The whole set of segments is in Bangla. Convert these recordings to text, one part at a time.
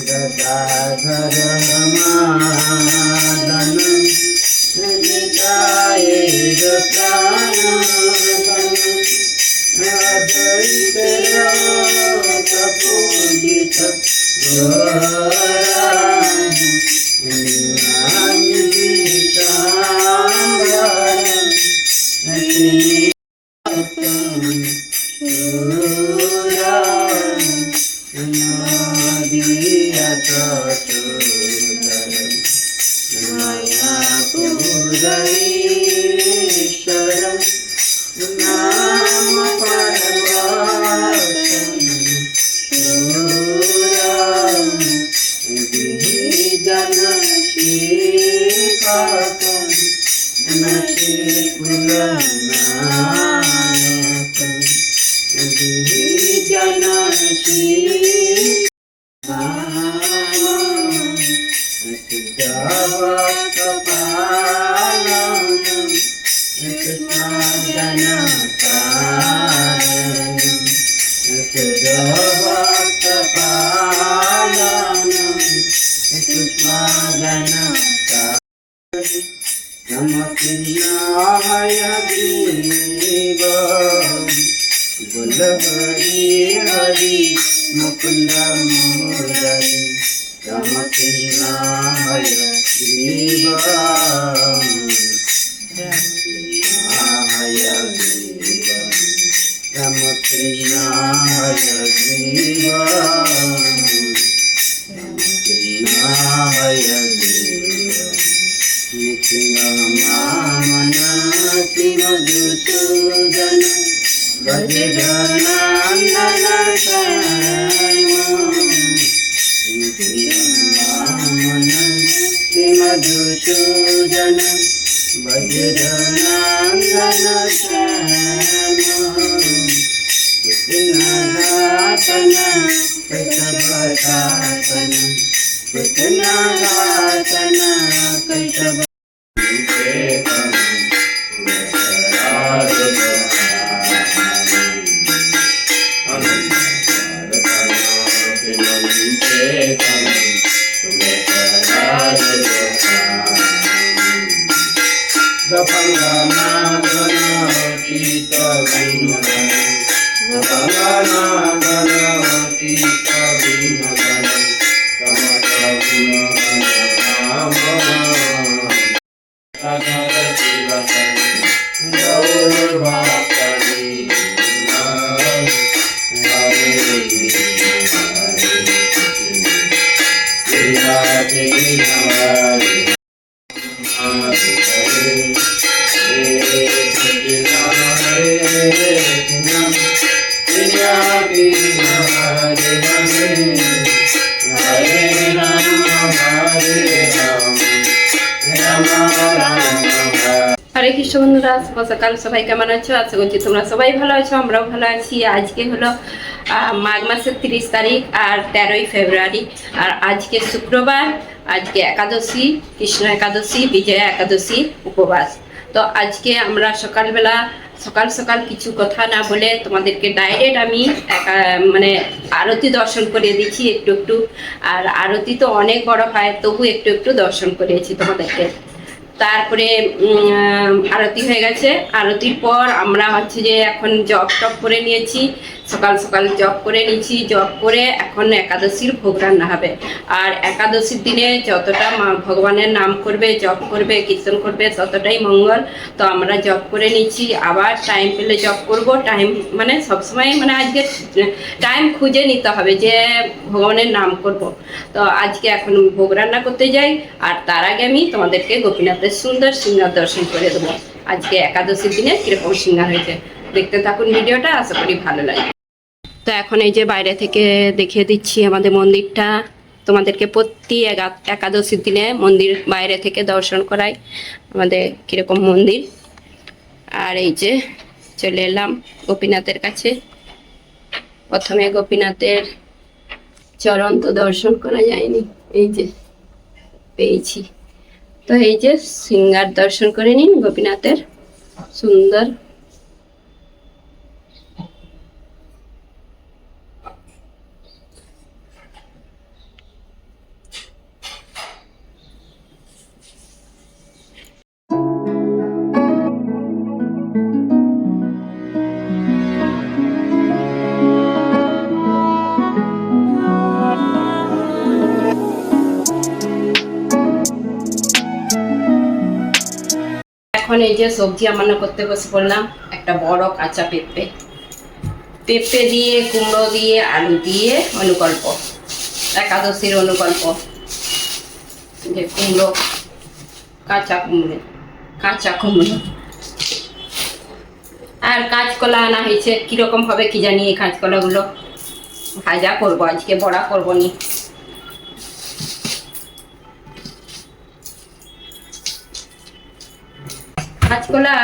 गदाधर रमादन निताय प्राणगण अद्वैत पूजित हरि हरि मुकुंद मुरारी रामकृष्णाय देव रामकृष्णाय देव रामकृष्णाय देव रामकृष्णाय देव निखिल मामन मधुसूदन भजनंदन मधुसूदन भजनंदन कृष्णदासन कैशवदासन कृष्णदासन कैशव हरे कृष्ण बंधुरा शुभ सकाल सबाई केमन आछो आशा करछि तोमरा सबाई भालो आछो আমরাও ভালো আছি। আজকে হলো মাঘ মাসের 30 তারিখ আর 13ই ফেব্রুয়ারি আর আজকে শুক্রবার, আজকে একাদশী, কৃষ্ণ একাদশী, বিজয়া একাদশী উপবাস। তো আজকে আমরা সকালবেলা সকাল সকাল কিছু কথা না বলে তোমাদেরকে ডাইরেক্ট আমি মানে আরতি দর্শন করে দিচ্ছি একটু একটু। আর আরতি তো অনেক বড় হয়, তবু একটু একটু দর্শন করেছি তোমাদেরকে। তারপরে আরতি হয়ে গেছে। আরতির পর আমরা হচ্ছে যে এখন জপ টপ করে নিয়েছি, সকাল সকাল জপ করে নিয়েছি। জপ করে এখন একাদশীর ভোগ রান্না হবে। আর একাদশীর দিনে যতটা ভগবানের নাম করবে, জপ করবে, কীর্তন করবে, ততটাই মঙ্গল। তো আমরা জপ করে নিচ্ছি, আবার টাইম পেলে জপ করব। টাইম মানে সবসময় মানে আজকে টাইম খুঁজে নিতে হবে যে ভগবানের নাম করব। তো আজকে এখন ভোগ রান্না করতে যাই, আর তার আগে আমি তোমাদেরকে গোপীনাথের সুন্দর সিংহার দর্শন করে দেবো। আজকে একাদশীর দিনে কীরকম সিংহার হয়েছে দেখতে থাকুন ভিডিওটা, আশা করি ভালো লাগে। তো এখন এই যে বাইরে থেকে দেখিয়ে দিচ্ছি আমাদের মন্দিরটা। তোমাদেরকে প্রতি একাদশীর দিনে মন্দির বাইরে থেকে দর্শন করাই আমাদের কীরকম মন্দির। আর এই যে চলে এলাম গোপীনাথের কাছে। প্রথমে গোপীনাথের চরণ তো দর্শন করা যায়নি, এই যে পেয়েছি। তো এই যে সিংহার দর্শন করে নিন গোপীনাথের সুন্দর। এই যে সবজি রান্না করতে বসে পড়লাম। একটা বড় কাঁচা পেঁপে, পেঁপে দিয়ে, কুমড়ো দিয়ে, আলু দিয়ে অনুকল্প, একাদশীর অনুকল্প। যে কুমড়ো, কাঁচা কুমড়ো আর কাঁচকলা আনা হয়েছে। কিরকম হবে কি জানি এই কাঁচকলাগুলো। ভাজা করবো আজকে, বড়া করবো নি। কাঁচকলা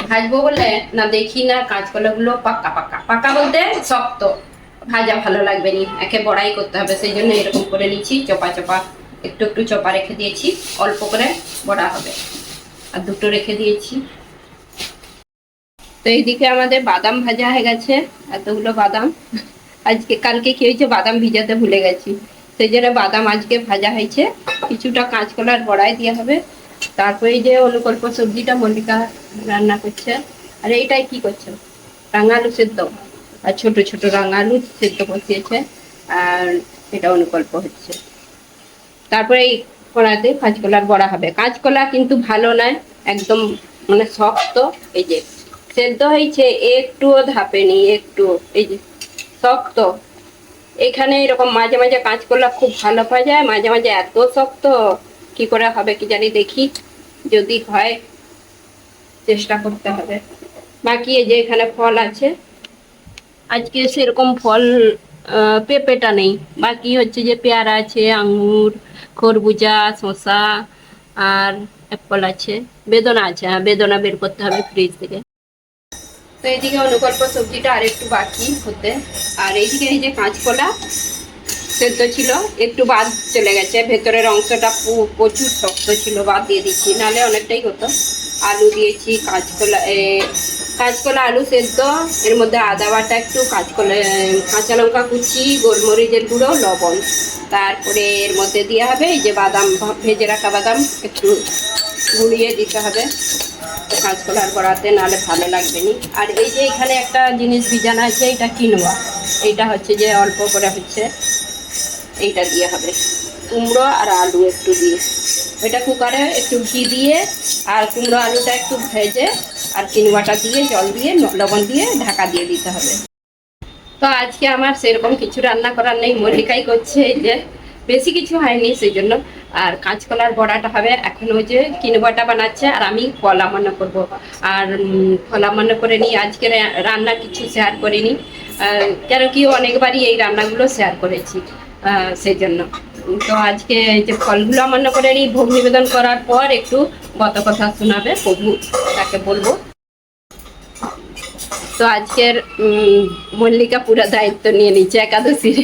ভাজবো বলে না, দেখি না কাঁচকলাগুলো পাকা পাকা পাকা বলতে শক্ত, ভাজা ভালো লাগবে নি, একে বড়াই করতে হবে। সেই জন্য এরকম করে নিচ্ছি, চপা চপা একটু একটু চপা রেখে দিয়েছি, অল্প করে বড়া হবে। আর দুটো রেখে দিয়েছি। তো এইদিকে আমাদের বাদাম ভাজা হয়ে গেছে, এতগুলো বাদাম। কালকে কি হয়েছে, বাদাম ভিজাতে ভুলে গেছি, সেই জন্য বাদাম আজকে ভাজা হয়েছে। কিছুটা কাঁচকলার বড়াই দেওয়া হবে। তারপরে এই যে অনুকল্প সবজিটা মল্লিকা রান্না করছে। আর এইটাই কি করছে, রাঙা আলু সেদ্ধ, আর ছোট ছোট রাঙা আলু সেদ্ধ বসিয়েছে। আর এটা অনুকল্প হচ্ছে। তারপরে এই কড়াতে কাঁচকলার বড়া হবে। কাঁচকলা কিন্তু ভালো নয়, একদম মানে শক্ত। এই যে সেদ্ধ হয়েছে, একটুও ধাপেনি, একটু এই যে শক্ত। এখানে এরকম মাঝে মাঝে কাঁচকলা খুব ভালো পাওয়া যায়, মাঝে মাঝে এত শক্ত, কি করে হবে কি জানি। দেখি যদি হয় চেষ্টা করতে হবে। বাকি এই যে এখানে ফল আছে, আজকে সেরকম ফল পেঁপেটা নেই। বাকি হচ্ছে যে পেয়ারা আছে, আঙ্গুর, খরবুজা, শসা আর অ্যাপল আছে, বেদনা আছে। হ্যাঁ, বেদনা বের করতে হবে ফ্রিজ থেকে। তো এইদিকে অনুকল্প সবজিটা আর একটু বাকি হতে। আর এইদিকে এই যে কাঁচকলা সেদ্ধ ছিল, একটু বাদ চলে গেছে, ভেতরের অংশটা প্রচুর শক্ত ছিল, বাদ দিয়ে দিচ্ছি, নাহলে অনেকটাই হতো। আলু দিয়েছি, কাঁচকলা আলু সেদ্ধ, এর মধ্যে আদা বাটা একটু, কাঁচা লঙ্কা কুচি, গোলমরিচের গুঁড়ো, লবণ। তারপরে এর মধ্যে দেওয়া হবে এই যে বাদাম, ভেজে রাখা বাদাম একটু গুঁড়িয়ে দিতে হবে কাঁচকলার বড়াতে, নাহলে ভালো লাগবে না। আর এই যে এখানে একটা জিনিস ভিজানো আছে, এটা কিনোয়া, এইটা হচ্ছে যে অল্প করে হচ্ছে, এইটা দিয়ে হবে। কুমড়ো আর আলু একটু দিয়ে, ওইটা কুকারে একটু ঘি দিয়ে আর কুমড়ো আলুটা একটু ভেজে আর কিনোয়াটা দিয়ে জল দিয়ে লবণ দিয়ে ঢাকা দিয়ে দিতে হবে। তো আজকে আমার সেরকম কিছু রান্না করার নেই, মল্লিকাই করছে। এই যে বেশি কিছু হয়নি সেই জন্য। আর কাঁচকলার বড়াটা হবে এখন, ওই যে কিনোয়াটা বানাচ্ছে, আর আমি কলা মনে করবো। আর কলা মনে করে নিই, আজকে রান্না কিছু শেয়ার করিনি, কেন কি অনেকবারই এই রান্নাগুলো শেয়ার করেছি, সেই জন্য। তো আজকে যে ফলগুলো মনে করে নিই, ভোগ নিবেদন করার পর একটু কথা শোনাবে প্রভু, তাকে বলবো। তো আজকের মল্লিকা পুরো দায়িত্ব নিয়ে নিচ্ছে একাদশীর।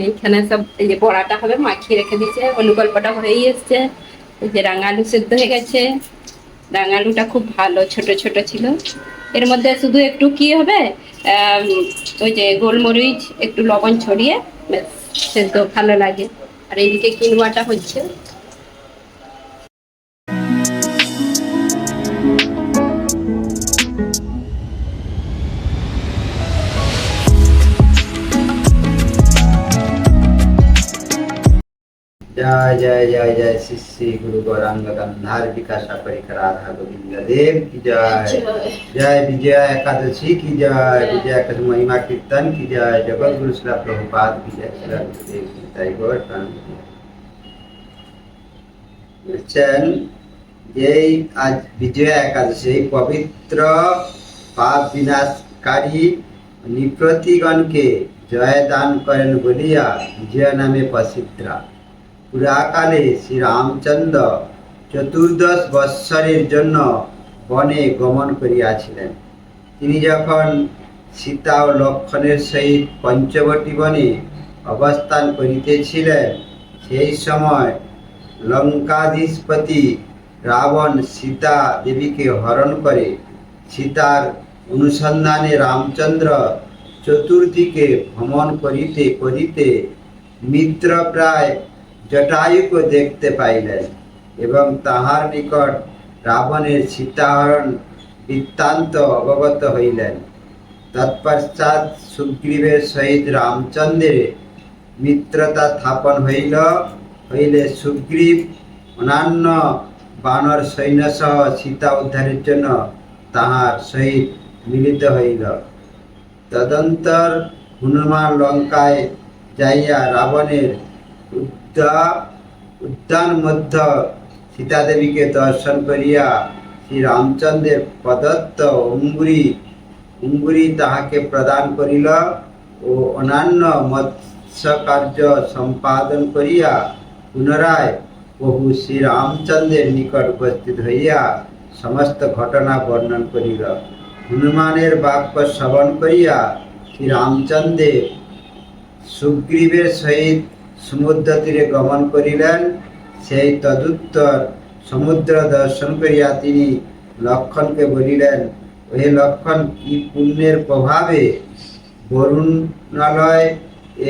এইখানে সব এই যে বড়াটা হবে, মাখিয়ে রেখে দিয়েছে, অনুকল্পটা হয়েই এসছে। এই যে রাঙা আলু সেদ্ধ হয়ে গেছে, রাঙা আলুটা খুব ভালো ছোট ছোট ছিল। এর মধ্যে শুধু একটু কি হবে, ওই যে গোলমরিচ একটু লবণ ছড়িয়ে সেদ্ধ ভালো লাগে। আর এইদিকে কিনোয়াটা হচ্ছে। जय जय जय जय श्री श्री गुरु गौरांग गंधार विकासा परिकराधा गोविंद देव की जय। जय विजया एकादशी की जय। विजया एकादशी महिमा कीर्तन की जय। जगत गुरु श्री प्रभुपाद की जय। श्री गुरुदेव की जय। गौर বলছেন এই আজ বিজয়া একাদশী পবিত্র পাপ বিনাশকারী নিপতিগণকে জয় দান করেন বলিয়া বিজয়া নামে প্রসিদ্ধা। পুরাকালে শ্রী রামচন্দ্র 14 বৎসরের জন্য বনে গমন করিয়াছিলেন। তিনি যখন সীতা ও লক্ষণের সহিত পঞ্চবটী বনে অবস্থান করিতেছিলেন, সেই সময় লঙ্কাধিপতি রাবণ সীতা দেবীকে হরণ করে। সীতার অনুসন্ধানে রামচন্দ্র চতুর্দিকে ভ্রমণ করিতে করিতে মিত্রপ্রায় জটায়ুকে দেখতে পাইলেন এবং তাহার নিকট রাবণের সীতাহরণ বৃত্তান্ত অবগত হইলেন। তৎপশ্চাৎ সুগ্রীবের সহিত রামচন্দ্রের মিত্রতা স্থাপন হইলে সুগ্রীব অন্যান্য বানর সৈন্যসহ সীতা উদ্ধারের জন্য তাহার সহিত মিলিত হইল। তদন্তর হনুমান লঙ্কায় যাইয়া রাবণের উদ্যান মধ্য সীতাদেবীকে দর্শন করিয়া শ্রী রামচন্দ্রের প্রদত্ত অঙ্গুরি তাহাকে প্রদান করিল ও অন্যান্য মৎস্য কার্য সম্পাদন করিয়া পুনরায় প্রভু শ্রী রামচন্দ্রের নিকট উপস্থিত হইয়া সমস্ত ঘটনা বর্ণন করিল। হনুমানের বাক্য শ্রবণ করিয়া শ্রী রামচন্দ্রের সুগ্রীবের সহিত সমুদ্র তীরে গমন করিলেন। সেই তদুত্তর সমুদ্র দর্শন করিয়া তিনি লক্ষ্মণকে বলিলেন, হে লক্ষ্মণ, কি পুণ্যের প্রভাবে বরুণালয়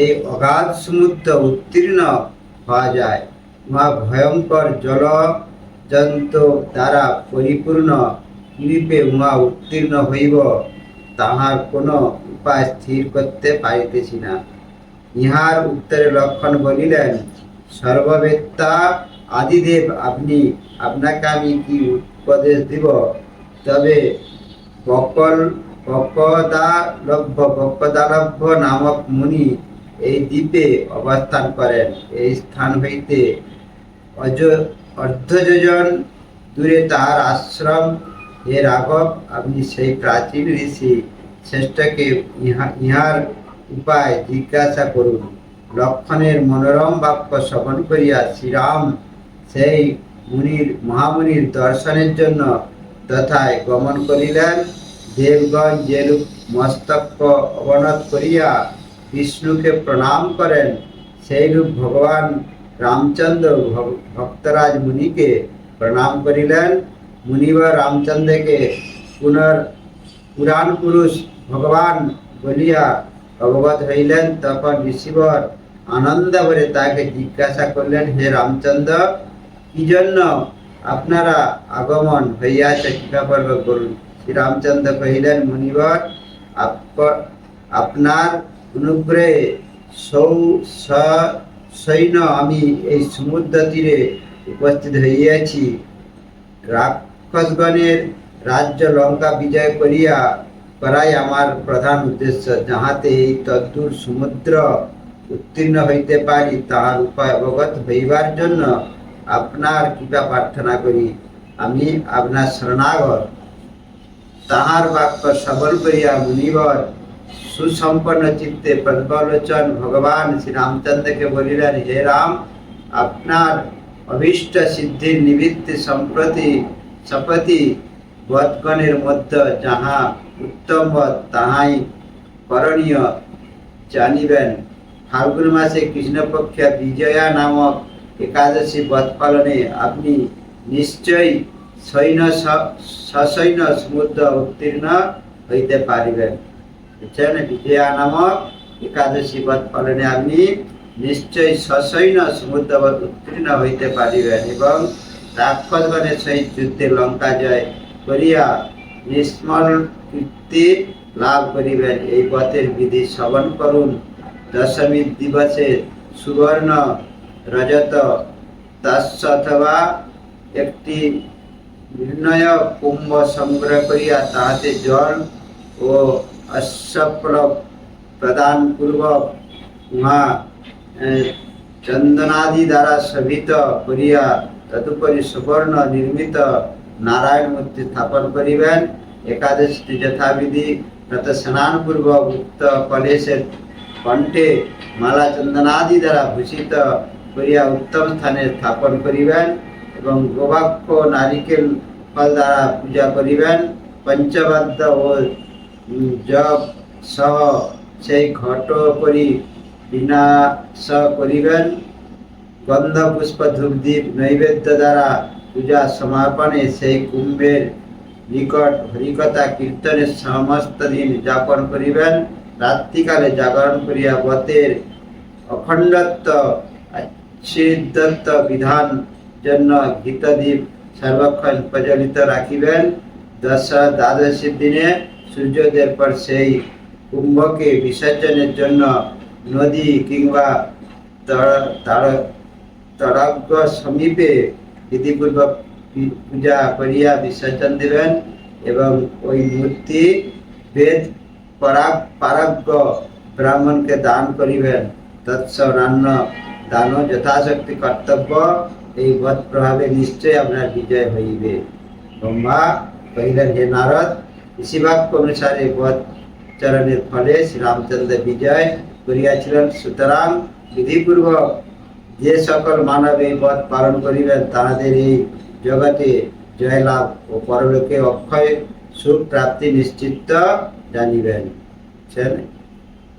এই অগাধ সমুদ্র উত্তীর্ণ হওয়া যায়। উহা ভয়ঙ্কর জলজন্তু দ্বারা পরিপূর্ণ, কিরূপে উহা উত্তীর্ণ হইব তাহার কোনো উপায় স্থির করতে পারিতেছি না। ইহার উত্তরে লক্ষ্মণ বলিলেন, সর্ববেত্তা আদিদেব, আপনাকে আমি কি উপদেশ দিব? তবে বকদালভ্য নামক মুনি এই দ্বীপে অবস্থান করেন। এই স্থান হইতে অর্ধযোজন দূরে তাহার আশ্রম। হে রাঘব, আপনি সেই প্রাচীন ঋষি শ্রেষ্ঠকে ইহার উপায় জিজ্ঞাসা করুন। লক্ষ্মণের মনোরম বাক্য শ্রবণ করিয়া শ্রীরাম সেই মহামুনির দর্শনের জন্য তথায় গমন করিলেন। দেবগণ যেরূপ মস্তক অবনত করিয়া বিষ্ণুকে প্রণাম করেন, সেইরূপ ভগবান রামচন্দ্র ভক্তরাজ মুনিকে প্রণাম করিলেন। মুনিবর রামচন্দ্রকে পুরাণ পুরুষ ভগবান বলিয়া অবগত হইলেন। তখন ঋষিবর আনন্দ ভরে তাকে জিজ্ঞাসা করলেন, হে রামচন্দ্র, কি জন্য আপনারা আগমন হইয়াছে, কৃপাপূর্বক বলুন। শ্রী রামচন্দ্র কহিলেন, মুনিবর, আপনার অনুগ্রহে সৈন্য আমি এই সমুদ্র তীরে উপস্থিত হইয়াছি। রাক্ষসগণের রাজ্য লঙ্কা বিজয় করাই আমার প্রধান উদ্দেশ্য। যাহাতে এই তদ্দূর সমুদ্র উত্তীর্ণ হইতে পারি, তাহার উপায় অবগত হইবার জন্য আপনার কৃপা প্রার্থনা করি। আমি আপনার শরণাগত। তাহার বাক্য শ্রবণ করিয়া মুনিবর সুসম্পন্ন চিত্তে পদ্মলোচন ভগবান শ্রী রামচন্দ্রকে বলিলেন, হে রাম, আপনার অভীষ্ট সিদ্ধির নিমিত্তে সম্প্রতি বৎগণের মধ্যে যাহা উত্তম বৎ তাহাই করণীয় জানিবেন। ফাল্গুন মাসে কৃষ্ণপক্ষ বিজয়া নামক একাদশী বৎ পালনে আপনি নিশ্চয়ই সসৈন্য সমুদ্র উত্তীর্ণ হইতে পারিবেন। বুঝছেন? বিজয়া নামক একাদশী বৎ পালনে আপনি নিশ্চয়ই সসৈন্য সমুদ্র উত্তীর্ণ হইতে পারিবেন এবং রাক্ষসগণের সহিত যুদ্ধে লঙ্কা জয় করিয়া নিষ্মল কীর্তি লাভ করিবেন। এই পথের বিধি শ্রবণ করুন। দশমী দিবসে সুবর্ণ রজত তাস্য অথবা একটি নির্ণয় কুম্ভ সংগ্রহ করিয়া তাহাতে জল ও অশ্বপ্লব প্রদান পূর্বক উহা চন্দনাদি দ্বারা শোভিত করিয়া তদুপরি সুবর্ণ নির্মিত নারায়ণ মূর্তি স্থাপন করিবেন। একাদশীতে যথাবিধি তত স্নান পূর্বক উক্ত কলেশের কণ্ঠে মালা চন্দনাদি দ্বারা ভূষিত করিয়া উত্তম স্থানে স্থাপন করিবেন এবং গোবাক্ষ নারিকেল ফল দ্বারা পূজা করিবেন। পঞ্চবাদ্য ও জপ সহ সেই ঘট করি বিনাশ করিবেন। গন্ধ পুষ্প ধূপদীপ নৈবেদ্য দ্বারা পূজা সমাপনে সেই কুম্ভের নিকট হরিকথা কীর্তনের সমস্ত দিন যাপন করিবেন। রাত্রিকালে জাগরণ করিয়া ব্রতের অখণ্ডত্ব আচ্ছেদ্যত্ব বিধান জন্য ঘৃতদীপ সর্বক্ষণ প্রজ্বলিত রাখিবেন। দ্বাদশীর দিনে সূর্যোদয়ের পর সেই কুম্ভকে বিসর্জনের জন্য নদী কিংবা তড়াগ্য সমীপে বিধিপূর্বক পূজা করিয়া বিসর্জন দিবেন এবং ওই মূর্তি বেদ পারজ্ঞ ব্রাহ্মণকে দান করিবেন। তৎসরান্ন দান যথাশক্তি কর্তব্য। এই বধ প্রভাবে নিশ্চয় আপনার বিজয় হইবে। ব্রহ্মা কহিলেন, হে নারদ, ঋষিবাক্য অনুসারে বধ চরণের ফলে শ্রীরামচন্দ্র বিজয় করিয়াছিলেন। সুতরাং বিধিপূর্বক যে সকল মানব এই পথ পালন করিবেন তাহাদের এই জগতে জয়লাভ ও পরলোকে অক্ষয় সুখ প্রাপ্তি নিশ্চিত জানিবেন।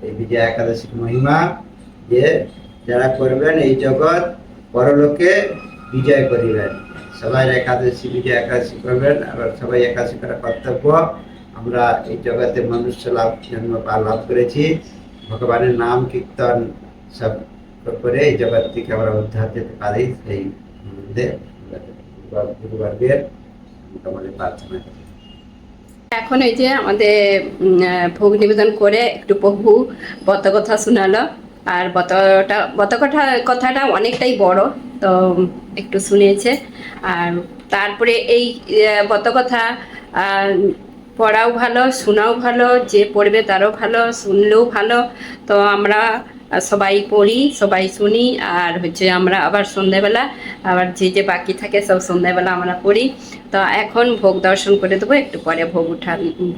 এই বিজয়া একাদশীর মহিমা যে যারা করবেন এই জগৎ পরলোকে বিজয় করিবেন। সবাই একাদশী বিজয়া একাদশী করবেন, আবার সবাই একাদশী করা কর্তব্য। আমরা এই জগতে মনুষ্য জন্ম লাভ করেছি, ভগবানের নাম কীর্তন সব করে এই জগৎ থেকে আমরা উদ্ধার যেতে পারি। সেই গুরুবর্গের আমাদের প্রার্থনা। এখন এই যে আমাদের ভোগ নিবেদন করে একটু প্রভু বতকথা শোনালো। আর কথাটা অনেকটাই বড়, তো একটু শুনিয়েছে। আর তারপরে এই বতকথা পড়াও ভালো, শোনাও ভালো, যে পড়বে তারও ভালো, শুনলেও ভালো। তো আমরা সবাই পড়ি, সবাই শুনি। আর হচ্ছে আমরা আবার সন্ধ্যাবেলা আবার যে বাকি থাকে সব সন্ধ্যাবেলা আমরা পড়ি। তো এখন ভোগ দর্শন করে দেবো, একটু পরে ভোগ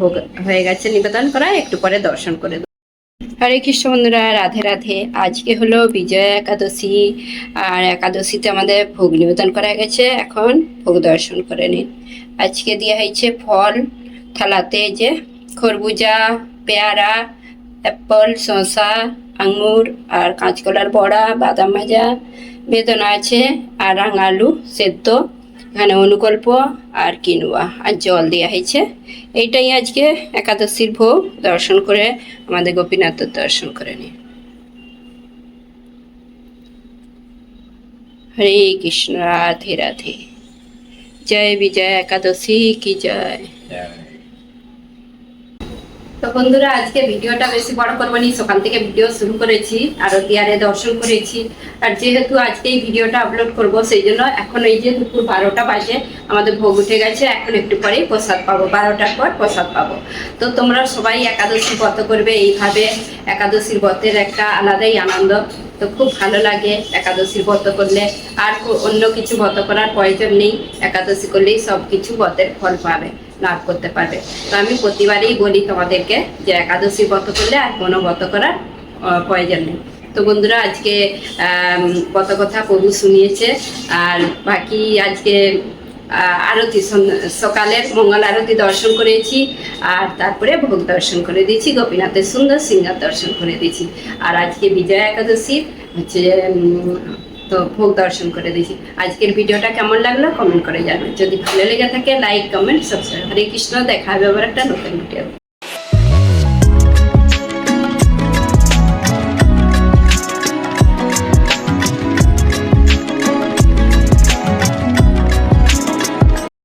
ভোগ হয়ে গেছে নিবেদন করা, একটু পরে দর্শন করে দেবো। হরে কৃষ্ণ বন্ধুরা, রাধে রাধে। আজকে হলো বিজয়া একাদশী, আর একাদশীতে আমাদের ভোগ নিবেদন করা গেছে। এখন ভোগ দর্শন করে নিন। আজকে দেওয়া হয়েছে ফল থালাতে, যে খরবুজা, পেয়ারা, অ্যাপল, শসা, আঙুর, আর কাঁচকলার বড়া, বাদাম ভাজা, বেদনা আছে, আর রাঙালু সেদ্ধ, এখানে অনুকল্প আর কিনুয়া, আর জল দেওয়া হয়েছে। এইটাই আজকে একাদশীর ভোগ। দর্শন করে আমাদের গোপীনাথের দর্শন করে নিন। হরে কৃষ্ণ, রাধে রাধে। জয় বিজয়া একাদশী কি জয়। তো বন্ধুরা, আজকে ভিডিওটা বেশি বড় করবো নি, সকাল থেকে ভিডিও শুরু করেছি, আরতি আরে দর্শন করেছি। আর যেহেতু আজকে এই ভিডিওটা আপলোড করব, সেই জন্য এখন এই যে দুপুর 12টা বাজে, আমাদের ভোগ উঠে গেছে। এখন একটু পরেই প্রসাদ পাবো, 12টার পর প্রসাদ পাবো। তো তোমরা সবাই একাদশী ব্রত করবে এইভাবে। একাদশীর ব্রতের একটা আলাদাই আনন্দ, তো খুব ভালো লাগে একাদশীর ব্রত করলে। আর অন্য কিছু ব্রত করার প্রয়োজন নেই, একাদশী করলেই সব কিছু ব্রতের ফল পাবে, লাভ করতে পারবে। তো আমি প্রতিবারই বলি তোমাদেরকে যে একাদশী ব্রত করলে আর কোনো ব্রত করার প্রয়োজন নেই। তো বন্ধুরা, আজকে ব্রতকথা প্রভু শুনিয়েছে। আর বাকি আজকে আরতি, সকালের মঙ্গল আরতি দর্শন করেছি, আর তারপরে ভোগ দর্শন করে দিয়েছি, গোপীনাথের সুন্দর সিংহার দর্শন করে দিয়েছি। আর আজকে বিজয়া একাদশীর হচ্ছে তো ভোগ দর্শন করে দিয়েছি। আজকের ভিডিওটা কেমন লাগলো কমেন্ট করে জানাবেন। যদি ভালো লেগে থাকে লাইক, কমেন্ট, সাবস্ক্রাইব। হরে কৃষ্ণ, দেখা হবে আবার একটা নতুন ভিডিও।